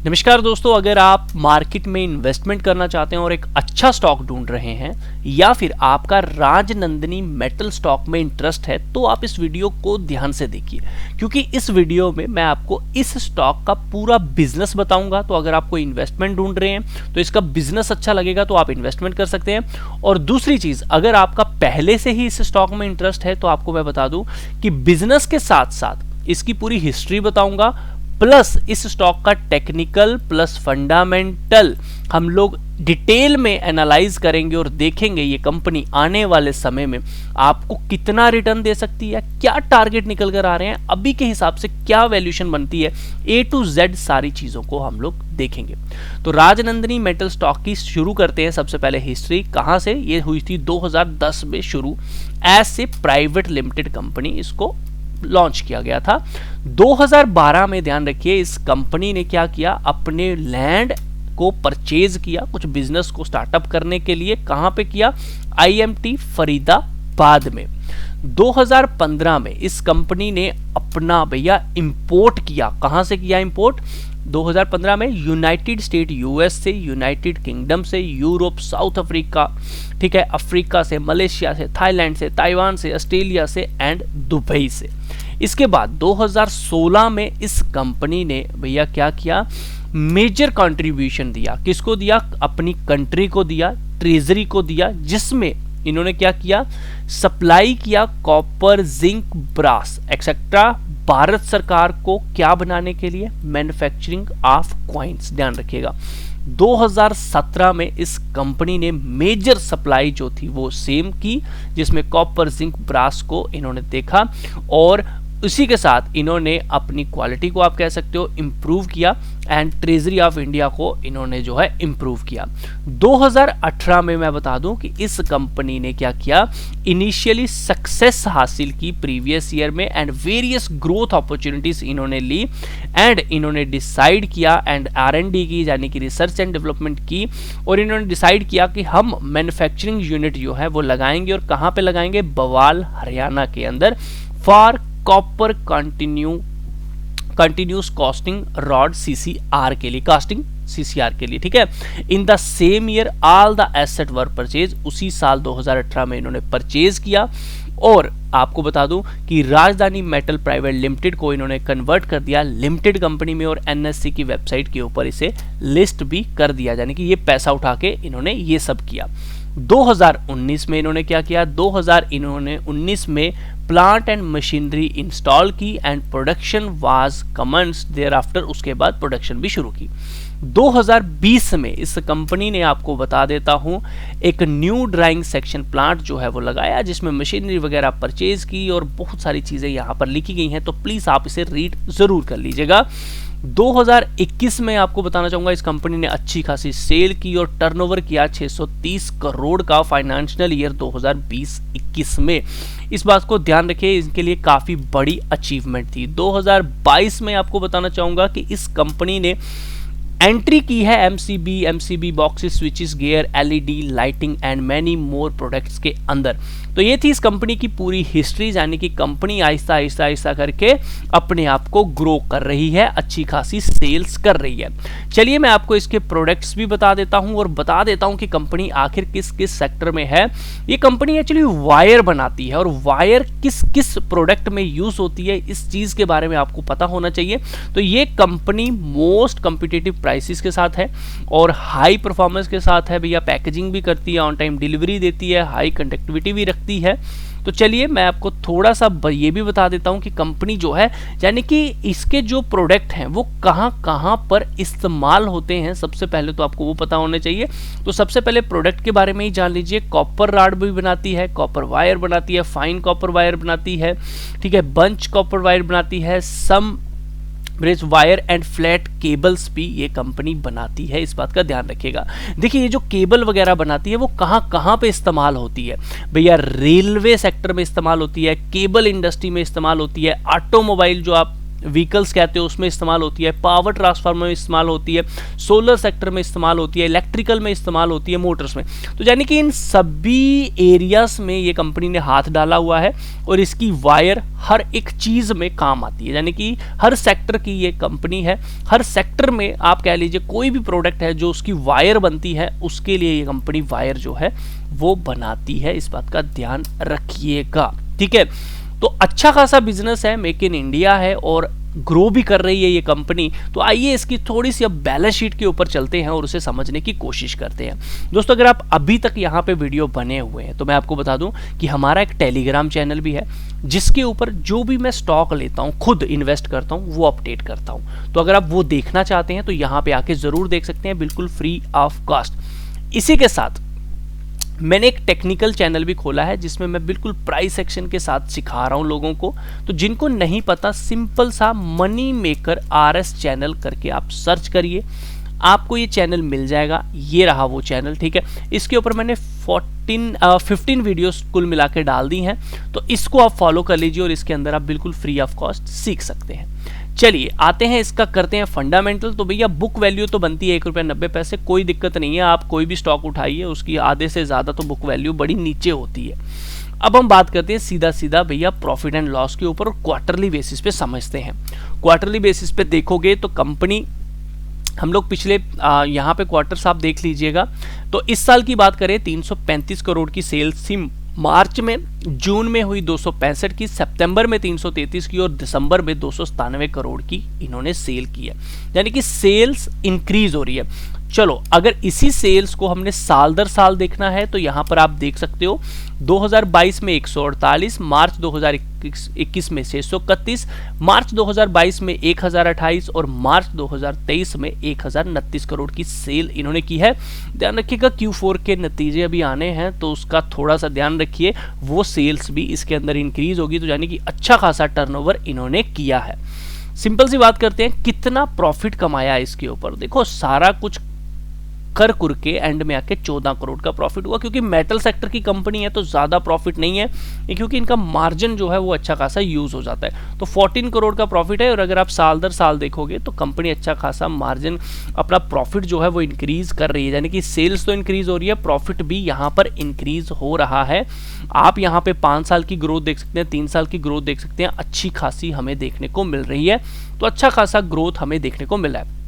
नमस्कार दोस्तों, अगर आप मार्केट में इन्वेस्टमेंट करना चाहते हैं और एक अच्छा स्टॉक ढूंढ रहे हैं या फिर आपका राजनंदिनी मेटल स्टॉक में इंटरेस्ट है तो आप इस वीडियो को ध्यान से देखिए, क्योंकि इस वीडियो में मैं आपको इस स्टॉक का पूरा बिजनेस बताऊंगा। तो अगर आप कोई इन्वेस्टमेंट ढूंढ रहे हैं तो इसका बिजनेस अच्छा लगेगा तो आप इन्वेस्टमेंट कर सकते हैं। और दूसरी चीज, अगर आपका पहले से ही इस स्टॉक में इंटरेस्ट है तो आपको मैं बता दूं कि बिजनेस के साथ साथ इसकी पूरी हिस्ट्री बताऊंगा, प्लस इस स्टॉक का टेक्निकल प्लस फंडामेंटल हम लोग डिटेल में एनालाइज करेंगे और देखेंगे ये कंपनी आने वाले समय में आपको कितना रिटर्न दे सकती है, क्या टारगेट निकल कर आ रहे हैं, अभी के हिसाब से क्या वैल्यूएशन बनती है, A to Z सारी चीजों को हम लोग देखेंगे। तो राजनंदिनी मेटल स्टॉक की शुरू करते हैं। सबसे पहले हिस्ट्री कहां से, ये हुई थी 2010 में शुरू, as a private limited company इसको लॉन्च किया गया था। 2012 में ध्यान रखिए इस कंपनी ने क्या किया, अपने लैंड को परचेज किया कुछ बिजनेस को स्टार्टअप करने के लिए। कहां पे किया, IMT फरीदाबाद में। 2015 में इस कंपनी ने अपना भैया इंपोर्ट किया। कहां से किया इंपोर्ट, 2015 में यूनाइटेड स्टेट US से, यूनाइटेड किंगडम से, यूरोप, साउथ अफ्रीका, ठीक है, अफ्रीका से, मलेशिया से, थाईलैंड से, ताइवान से, ऑस्ट्रेलिया से एंड दुबई से। इसके बाद 2016 में इस कंपनी ने भैया क्या किया, मेजर कंट्रीब्यूशन दिया। किसको दिया, अपनी कंट्री को दिया, ट्रेजरी को दिया, जिसमें इन्होंने क्या किया, सप्लाई किया copper, zinc, brass etcetera Bharat सरकार को क्या बनाने के लिए, मैन्युफैक्चरिंग ऑफ कॉइन्स। ध्यान रखिएगा 2017 में इस कंपनी ने मेजर सप्लाई जो थी वो सेम की, जिसमें कॉपर, जिंक, ब्रास को इन्होंने देखा और उसी के साथ इन्होंने अपनी क्वालिटी को आप कह सकते हो इंप्रूव किया एंड ट्रेजरी ऑफ इंडिया को इन्होंने जो है इंप्रूव किया। 2018 में मैं बता दूं कि इस कंपनी ने क्या किया, इनिशियली सक्सेस हासिल की प्रीवियस ईयर में एंड वेरियस ग्रोथ अपॉर्चुनिटीज इन्होंने ली एंड इन्होंने डिसाइड किया एंड R&D की, यानी कि रिसर्च एंड डेवलपमेंट की, और इन्होंने डिसाइड किया कि हम मैन्युफैक्चरिंग यूनिट जो है वो लगाएंगे। और कहाँ पे लगाएंगे, बवाल हरियाणा के अंदर, for copper continuous casting rod CCR के लिए, कास्टिंग CCR के लिए, ठीक है। In the same year all the asset were purchase, उसी साल 2018 में इन्होंने परचेज किया। और आपको बता दूं कि राजधानी मेटल प्राइवेट लिमिटेड को इन्होंने कन्वर्ट कर दिया लिमिटेड कंपनी में और NSE की वेबसाइट के ऊपर इसे लिस्ट भी कर दिया, यानी कि ये पैसा उठा के इन्होंने ये सब किया। 2019 में इन्होंने क्या किया, 2019 में प्लांट एंड मशीनरी इंस्टॉल की and production was commenced thereafter, उसके बाद प्रोडक्शन भी शुरू की। 2020 में इस कंपनी ने, आपको बता देता हूं, एक न्यू ड्राइंग सेक्शन प्लांट जो है वो लगाया, जिसमें मशीनरी वगैरह परचेज की और बहुत सारी चीजें यहां पर लिखी गई हैं, तो प्लीज आप इसे रीड जरूर कर लीजिएगा। 2021 में आपको बताना चाहूंगा इस कंपनी ने अच्छी खासी सेल की और टर्नओवर किया 630 करोड़ का फाइनेंशियल ईयर 2020-21 में। इस बात को ध्यान रखिए, इनके लिए काफी बड़ी अचीवमेंट थी। 2022 में आपको बताना चाहूंगा कि इस कंपनी ने एंट्री की है MCB boxes, switches, gear, LED lighting and many more products के अंदर। तो ये थी इस कंपनी की पूरी हिस्ट्री, यानी कि कंपनी आहिस्ता आहिस्ता करके अपने आप को ग्रो कर रही है, अच्छी खासी सेल्स कर रही है। चलिए मैं आपको इसके प्रोडक्ट्स भी बता देता हूं और बता देता हूं कि कंपनी आखिर किस किस सेक्टर में है। ये कंपनी एक्चुअली वायर बनाती है और वायर किस किस प्रोडक्ट में यूज होती है, इस चीज के बारे में आपको पता होना चाहिए। तो ये कंपनी मोस्ट कॉम्पिटिटिव प्राइसेस के साथ है और हाई परफॉर्मेंस के साथ है भैया, पैकेजिंग भी करती है, ऑन टाइम डिलीवरी देती है, हाई कंडक्टिविटी भी रखती है। तो चलिए मैं आपको थोड़ा सा ये भी बता देता हूं कि कंपनी जो है, यानी कि इसके जो प्रोडक्ट हैं वो कहां कहां पर इस्तेमाल होते हैं, सबसे पहले तो आपको वो पता होना चाहिए। तो सबसे पहले प्रोडक्ट के बारे में ही जान लीजिए। कॉपर रॉड भी बनाती है, कॉपर वायर बनाती है, फाइन कॉपर वायर बनाती है, ठीक है, बंच कॉपर वायर बनाती है, some bridge wire and flat cables भी ये कंपनी बनाती है, इस बात का ध्यान रखिएगा। देखिए ये जो केबल वगैरह बनाती है वो कहां कहां पे इस्तेमाल होती है भैया, रेलवे सेक्टर में इस्तेमाल होती है, केबल इंडस्ट्री में इस्तेमाल होती है, ऑटोमोबाइल जो आप व्हीकल्स कहते हैं उसमें इस्तेमाल होती है, पावर ट्रांसफार्मर में इस्तेमाल होती है, सोलर सेक्टर में इस्तेमाल होती है, इलेक्ट्रिकल में इस्तेमाल होती है, मोटर्स में। तो यानी कि इन सभी एरियाज में ये कंपनी ने हाथ डाला हुआ है और इसकी वायर हर एक चीज में काम आती है। यानी कि हर सेक्टर की ये कंपनी है, हर सेक्टर में आप कह लीजिए कोई भी प्रोडक्ट है जो उसकी वायर बनती है उसके लिए ये कंपनी वायर जो है वो बनाती है। इस बात का ध्यान रखिएगा, ठीक है। तो अच्छा खासा बिजनेस है, मेक इन इंडिया है और ग्रो भी कर रही है ये कंपनी। तो आइए इसकी थोड़ी सी अब बैलेंस शीट के ऊपर चलते हैं और उसे समझने की कोशिश करते हैं। दोस्तों, अगर आप अभी तक यहाँ पे वीडियो बने हुए हैं तो मैं आपको बता दूं कि हमारा एक टेलीग्राम चैनल भी है जिसके ऊपर जो भी मैं स्टॉक लेता हूँ, खुद इन्वेस्ट करता हूँ, वो अपडेट करता हूँ। तो अगर आप वो देखना चाहते हैं तो यहाँ पे आके जरूर देख सकते हैं, बिल्कुल फ्री ऑफ कॉस्ट। इसी के साथ मैंने एक टेक्निकल चैनल भी खोला है जिसमें मैं बिल्कुल प्राइस सेक्शन के साथ सिखा रहा हूं लोगों को। तो जिनको नहीं पता, सिंपल सा मनी मेकर RS चैनल करके आप सर्च करिए, आपको ये चैनल मिल जाएगा। ये रहा वो चैनल, ठीक है। इसके ऊपर मैंने 15 वीडियोस कुल मिला के डाल दी हैं, तो इसको आप फॉलो कर लीजिए और इसके अंदर आप बिल्कुल फ्री ऑफ कॉस्ट सीख सकते हैं। चलिए आते हैं, इसका करते हैं फंडामेंटल। तो भैया बुक वैल्यू तो बनती है ₹1.90, कोई दिक्कत नहीं है। आप कोई भी स्टॉक उठाइए, उसकी आधे से ज़्यादा तो बुक वैल्यू बड़ी नीचे होती है। अब हम बात करते हैं सीधा सीधा भैया प्रॉफिट एंड लॉस के ऊपर और क्वार्टरली बेसिस पे समझते हैं। क्वार्टरली बेसिस पे देखोगे तो कंपनी, हम लोग पिछले यहाँ पे क्वार्टर्स आप देख लीजिएगा। तो इस साल की बात करें 335 करोड़ की सेल्स थी मार्च में, जून में हुई 265 की, सितंबर में 333 की और दिसंबर में 297 करोड़ की इन्होंने सेल की है। यानी कि सेल्स इंक्रीज हो रही है। चलो, अगर इसी सेल्स को हमने साल दर साल देखना है तो यहां पर आप देख सकते हो 2022 में 148, मार्च 2021 में 631, मार्च 2022 में 1028 और मार्च 2023 में 1029 करोड़ की सेल इन्होंने की है। ध्यान रखिएगा Q4 के नतीजे अभी आने हैं तो उसका थोड़ा सा ध्यान रखिए, वो सेल्स भी इसके अंदर इंक्रीज होगी। तो यानी कि अच्छा खासा टर्नओवर इन्होंने किया है। सिंपल सी बात करते हैं, कितना प्रॉफिट कमाया इसके ऊपर। देखो, सारा कुछ कर कुर के एंड में आके 14 करोड़ का प्रॉफिट हुआ, क्योंकि मेटल सेक्टर की कंपनी है तो ज़्यादा प्रॉफिट नहीं है, क्योंकि इनका मार्जिन जो है वो अच्छा खासा यूज़ हो जाता है। तो 14 करोड़ का प्रॉफिट है और अगर आप साल दर साल देखोगे तो कंपनी अच्छा खासा मार्जिन, अपना प्रॉफिट जो है वो इंक्रीज कर रही है। यानी कि सेल्स तो इंक्रीज हो रही है, प्रॉफिट भी यहाँ पर इंक्रीज हो रहा है। आप यहाँ पे 5 साल की ग्रोथ देख सकते हैं, 3 साल की ग्रोथ देख सकते हैं, अच्छी खासी हमें देखने को मिल रही है। तो अच्छा खासा ग्रोथ हमें देखने को मिला है।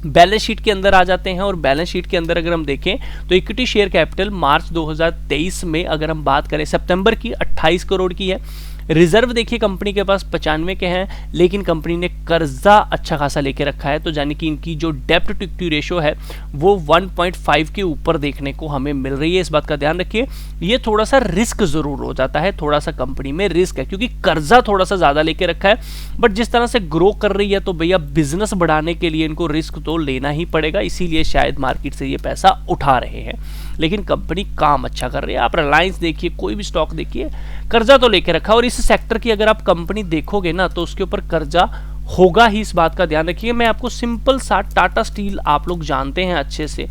बैलेंस शीट के अंदर आ जाते हैं और बैलेंस शीट के अंदर अगर हम देखें तो इक्विटी शेयर कैपिटल मार्च 2023 में अगर हम बात करें सितंबर की 28 करोड़ की है। रिजर्व देखिए कंपनी के पास 95 के हैं, लेकिन कंपनी ने कर्जा अच्छा खासा लेके रखा है। तो यानी कि इनकी जो डेब्ट टू इक्विटी रेशो है वो 1.5 के ऊपर देखने को हमें मिल रही है। इस बात का ध्यान रखिए, ये थोड़ा सा रिस्क जरूर हो जाता है, थोड़ा सा कंपनी में रिस्क है क्योंकि कर्जा थोड़ा सा ज्यादा लेके रखा है। बट जिस तरह से ग्रो कर रही है तो भैया बिजनेस बढ़ाने के लिए इनको रिस्क तो लेना ही पड़ेगा, इसीलिए शायद मार्केट से ये पैसा उठा रहे हैं। लेकिन कंपनी काम अच्छा कर रही है। आप रिलायंस देखिए, कोई भी स्टॉक देखिए, कर्जा तो लेके रखा है। और इस सेक्टर की अगर आप कंपनी देखोगे ना तो उसके ऊपर कर्जा होगा ही, इस बात का ध्यान रखिए। मैं आपको सिंपल सा, टाटा स्टील आप लोग जानते हैं अच्छे से,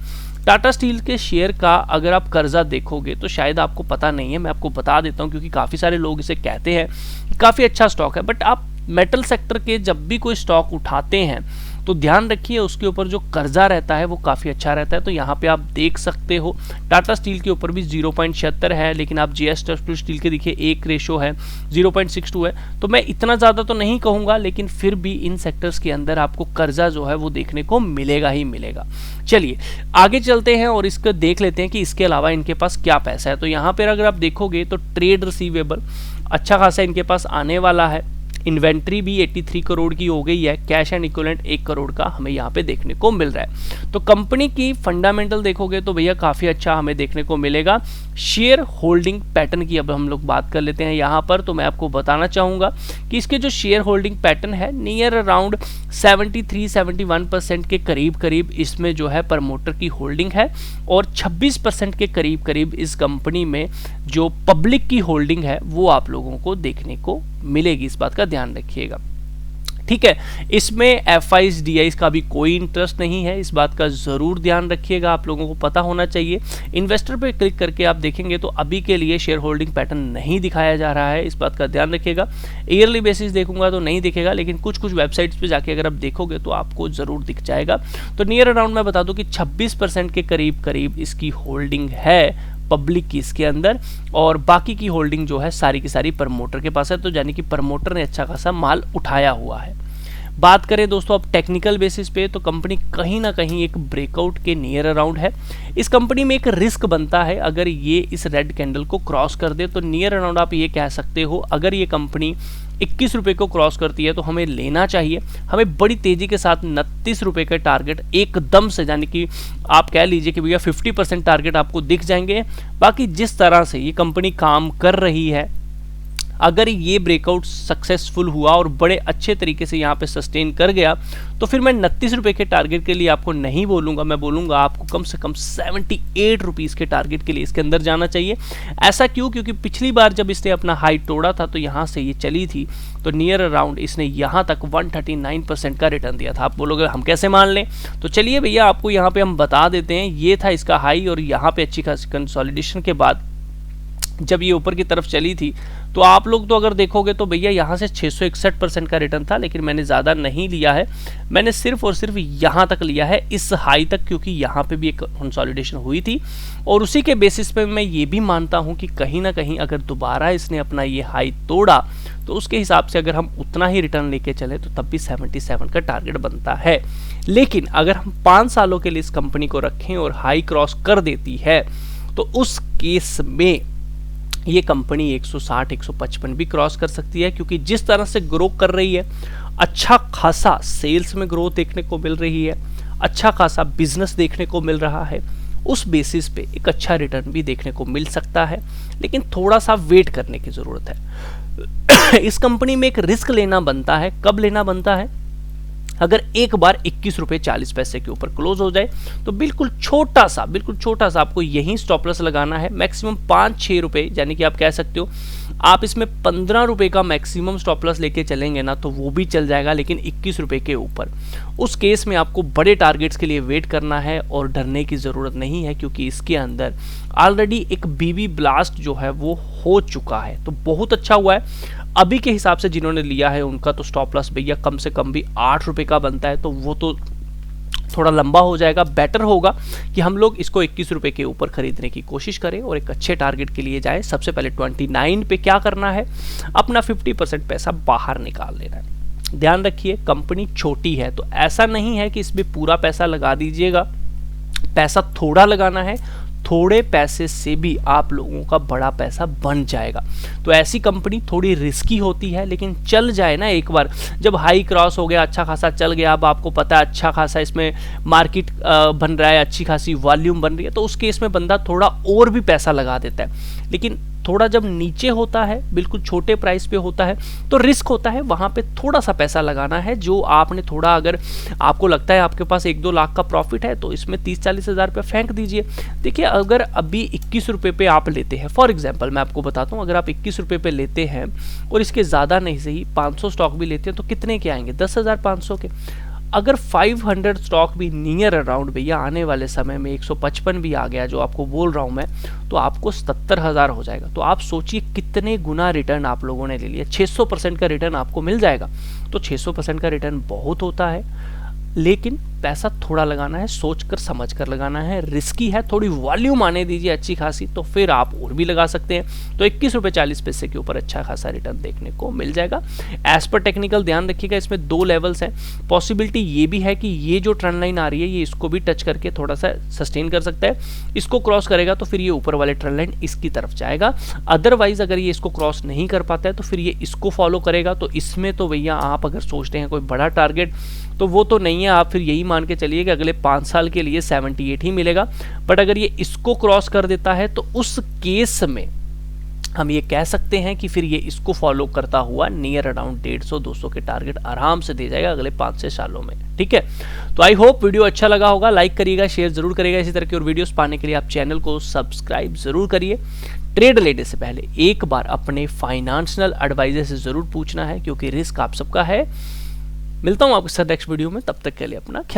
टाटा स्टील के शेयर का अगर आप कर्जा देखोगे तो शायद आपको पता नहीं है, मैं आपको बता देता हूं क्योंकि काफ़ी सारे लोग इसे कहते हैं काफ़ी अच्छा स्टॉक है। बट आप मेटल सेक्टर के जब भी कोई स्टॉक उठाते हैं तो ध्यान रखिए उसके ऊपर जो कर्जा रहता है वो काफ़ी अच्छा रहता है। तो यहाँ पे आप देख सकते हो टाटा स्टील के ऊपर भी 0.76 है, लेकिन आप JSW स्टील के देखिए एक रेशो है 0.62 है। तो मैं इतना ज़्यादा तो नहीं कहूँगा, लेकिन फिर भी इन सेक्टर्स के अंदर आपको कर्जा जो है वो देखने को मिलेगा ही मिलेगा। चलिए आगे चलते हैं और इसको देख लेते हैं कि इसके अलावा इनके पास क्या पैसा है। तो यहाँ पर अगर आप देखोगे तो ट्रेड रिसीवेबल अच्छा खासा इनके पास आने वाला है। इन्वेंट्री भी 83 करोड़ की हो गई है। कैश एंड इक्विवेलेंट 1 करोड़ का हमें यहाँ पे देखने को मिल रहा है। तो कंपनी की फंडामेंटल देखोगे तो भैया काफ़ी अच्छा हमें देखने को मिलेगा। शेयर होल्डिंग पैटर्न की अब हम लोग बात कर लेते हैं यहाँ पर। तो मैं आपको बताना चाहूँगा कि इसके जो शेयर होल्डिंग पैटर्न है नियर अराउंड 73-71% के करीब इसमें जो है प्रमोटर की होल्डिंग है और 26% के करीब इस कंपनी में जो पब्लिक की होल्डिंग है वो आप लोगों को देखने को मिलेगी। इस बात का ध्यान रखिएगा, ठीक है। इसमें FIs DIs का भी कोई इंटरेस्ट नहीं है, इस बात का ज़रूर ध्यान रखिएगा, आप लोगों को पता होना चाहिए। इन्वेस्टर पे क्लिक करके आप देखेंगे तो अभी के लिए शेयर होल्डिंग पैटर्न नहीं दिखाया जा रहा है, इस बात का ध्यान रखिएगा। ईयरली बेसिस देखूंगा तो नहीं दिखेगा, लेकिन कुछ कुछ वेबसाइट्स पे जाके अगर आप देखोगे तो आपको ज़रूर दिख जाएगा। तो नियर अराउंड मैं बता दूं कि 26% के करीब करीब इसकी होल्डिंग है पब्लिक की इसके अंदर, और बाकी की होल्डिंग जो है सारी की सारी प्रमोटर के पास है, तो यानी कि प्रमोटर ने अच्छा खासा माल उठाया हुआ है। बात करें दोस्तों अब टेक्निकल बेसिस पे, तो कंपनी कहीं ना कहीं एक ब्रेकआउट के नियर अराउंड है। इस कंपनी में एक रिस्क बनता है, अगर ये इस रेड कैंडल को क्रॉस कर दे तो नियर अराउंड आप ये कह सकते हो, अगर ये कंपनी 21 रुपये को क्रॉस करती है तो हमें लेना चाहिए। हमें बड़ी तेजी के साथ 29 रुपये का टारगेट एकदम से, यानी कि आप कह लीजिए कि भैया 50% टारगेट आपको दिख जाएंगे। बाकी जिस तरह से ये कंपनी काम कर रही है, अगर ये ब्रेकआउट सक्सेसफुल हुआ और बड़े अच्छे तरीके से यहाँ पे सस्टेन कर गया, तो फिर मैं 29 रुपये के टारगेट के लिए आपको नहीं बोलूँगा, मैं बोलूँगा आपको कम से कम 78 रुपीज़ के टारगेट के लिए इसके अंदर जाना चाहिए। ऐसा क्यों? क्योंकि पिछली बार जब इसने अपना हाई तोड़ा था तो यहाँ से ये चली थी, तो नियर अराउंड इसने यहाँ तक 139% का रिटर्न दिया था। आप बोलोगे हम कैसे मान लें, तो चलिए भैया आपको यहाँ पे हम बता देते हैं। ये था इसका हाई, और यहाँ पे अच्छी खासी कंसोलिडेशन के बाद जब ये ऊपर की तरफ चली थी, तो आप लोग तो अगर देखोगे तो भैया यहाँ से 661% का रिटर्न था, लेकिन मैंने ज़्यादा नहीं लिया है, मैंने सिर्फ और सिर्फ यहाँ तक लिया है, इस हाई तक, क्योंकि यहाँ पे भी एक कंसोलिडेशन हुई थी। और उसी के बेसिस पे मैं ये भी मानता हूँ कि कहीं ना कहीं अगर दोबारा इसने अपना ये हाई तोड़ा तो उसके हिसाब से अगर हम उतना ही रिटर्न लेके चले तो तब भी 77 का टारगेट बनता है। लेकिन अगर हम 5 सालों के लिए इस कंपनी को रखें और हाई क्रॉस कर देती है, तो उस केस में ये कंपनी 160-155 भी क्रॉस कर सकती है, क्योंकि जिस तरह से ग्रो कर रही है, अच्छा खासा सेल्स में ग्रोथ देखने को मिल रही है, अच्छा खासा बिजनेस देखने को मिल रहा है, उस बेसिस पे एक अच्छा रिटर्न भी देखने को मिल सकता है। लेकिन थोड़ा सा वेट करने की ज़रूरत है। इस कंपनी में एक रिस्क लेना बनता है। कब लेना बनता है? अगर एक बार 21.40 के ऊपर क्लोज हो जाए तो बिल्कुल छोटा सा आपको यहीं स्टॉप लॉस लगाना है। मैक्सिमम 5-6 रुपये, यानी कि आप कह सकते हो आप इसमें 15 रुपये का मैक्सिमम स्टॉप लॉस लेके चलेंगे ना तो वो भी चल जाएगा, लेकिन 21 रुपये के ऊपर। उस केस में आपको बड़े टारगेट्स के लिए वेट करना है और डरने की ज़रूरत नहीं है, क्योंकि इसके अंदर ऑलरेडी एक BB ब्लास्ट जो है वो हो चुका है। तो बहुत अच्छा हुआ है। अभी के हिसाब से जिन्होंने लिया है उनका तो स्टॉप लॉस भैया कम से कम भी 8 रुपये का बनता है, तो वो तो थोड़ा लंबा हो जाएगा। बेटर होगा कि हम लोग इसको 21 रुपये के ऊपर खरीदने की कोशिश करें और एक अच्छे टारगेट के लिए जाएं। सबसे पहले 29 पे क्या करना है, अपना 50% पैसा बाहर निकाल लेना है। ध्यान रखिए कंपनी छोटी है, तो ऐसा नहीं है कि इसमें पूरा पैसा लगा दीजिएगा, पैसा थोड़ा लगाना है, थोड़े पैसे से भी आप लोगों का बड़ा पैसा बन जाएगा। तो ऐसी कंपनी थोड़ी रिस्की होती है, लेकिन चल जाए ना एक बार, जब हाई क्रॉस हो गया, अच्छा खासा चल गया, अब आपको पता है अच्छा खासा इसमें मार्केट बन रहा है, अच्छी खासी वॉल्यूम बन रही है, तो उस केस में बंदा थोड़ा और भी पैसा लगा देता है। लेकिन थोड़ा जब नीचे होता है, बिल्कुल छोटे प्राइस पे होता है, तो रिस्क होता है, वहाँ पे थोड़ा सा पैसा लगाना है। जो आपने थोड़ा, अगर आपको लगता है आपके पास 1-2 लाख का प्रॉफिट है तो इसमें 30-40 हज़ार रुपये फेंक दीजिए। देखिए अगर अभी 21 रुपये पे आप लेते हैं, फॉर एग्जांपल मैं आपको बताता हूँ, अगर आप 21 रुपये पे लेते हैं और इसके ज़्यादा नहीं सही 500 स्टॉक भी लेते हैं तो कितने के आएंगे? 10,500 के। अगर 500 स्टॉक भी नियर अराउंड भैया आने वाले समय में 155 भी आ गया, जो आपको बोल रहा हूँ मैं, तो आपको 77,000 हो जाएगा। तो आप सोचिए कितने गुना रिटर्न आप लोगों ने ले लिया। 600% का रिटर्न आपको मिल जाएगा। तो 600% का रिटर्न बहुत होता है, लेकिन पैसा थोड़ा लगाना है, सोच कर समझ कर लगाना है। रिस्की है, थोड़ी वॉल्यूम आने दीजिए अच्छी खासी, तो फिर आप और भी लगा सकते हैं। तो 21.40 के ऊपर अच्छा खासा रिटर्न देखने को मिल जाएगा। एज पर टेक्निकल ध्यान रखिएगा, इसमें 2 लेवल्स हैं। पॉसिबिलिटी ये भी है कि ये जो ट्रेंड लाइन आ रही है ये इसको भी टच करके थोड़ा सा सस्टेन कर सकता है। इसको क्रॉस करेगा तो फिर ये ऊपर वाले ट्रेंड लाइन इसकी तरफ जाएगा। अदरवाइज अगर ये इसको क्रॉस नहीं कर पाता है तो फिर ये इसको फॉलो करेगा। तो इसमें तो भैया आप अगर सोचते हैं कोई बड़ा टारगेट, तो वो तो नहीं है। आप फिर यही मान के चलिए कि अगले 5 साल के लिए 78 ही मिलेगा। बट अगर ये इसको क्रॉस कर देता है तो उस केस में हम ये कह सकते हैं कि फिर ये इसको फॉलो करता हुआ नियर अराउंड 150-200 के टारगेट आराम से दे जाएगा अगले 5-6 सालों में। ठीक है, तो आई होप वीडियो अच्छा लगा होगा। लाइक करिएगा, शेयर जरूर करिएगा। इसी तरह की और वीडियोस पाने के लिए आप चैनल को सब्सक्राइब जरूर करिए। ट्रेड लेने से पहले एक बार अपने फाइनेंशियल एडवाइजर से जरूर पूछना है, क्योंकि रिस्क आप सबका है, मिलता हूँ आपके साथ नेक्स्ट वीडियो में, तब तक के लिए अपना ख्याल